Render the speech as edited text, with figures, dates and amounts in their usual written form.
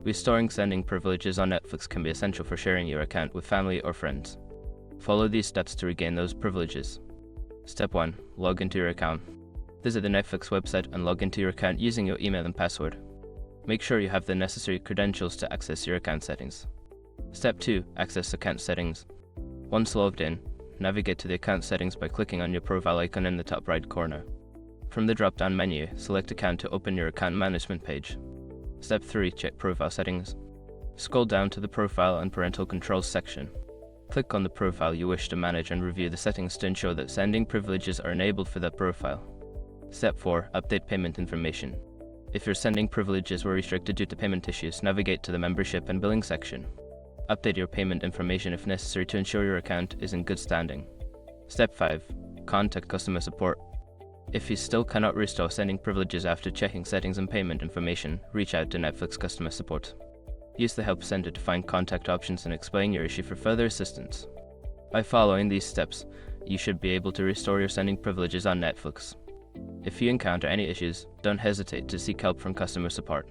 Restoring sending privileges on Netflix can be essential for sharing your account with family or friends. Follow these steps to regain those privileges. Step 1. Log into your account. Visit the Netflix website and log into your account using your email and password. Make sure you have the necessary credentials to access your account settings. Step 2. Access account settings. Once logged in, navigate to the account settings by clicking on your profile icon in the top right corner. From the drop-down menu, select Account to open your account management page. Step 3. Check profile settings. Scroll down to the Profile and Parental Controls section. Click on the profile you wish to manage and review the settings to ensure that sending privileges are enabled for that profile. Step 4. Update payment information. If your sending privileges were restricted due to payment issues, navigate to the Membership and Billing section. Update your payment information if necessary to ensure your account is in good standing. Step 5. Contact customer support. If you still cannot restore sending privileges after checking settings and payment information, reach out to Netflix customer support. Use the Help Center to find contact options and explain your issue for further assistance. By following these steps, you should be able to restore your sending privileges on Netflix. If you encounter any issues, don't hesitate to seek help from customer support.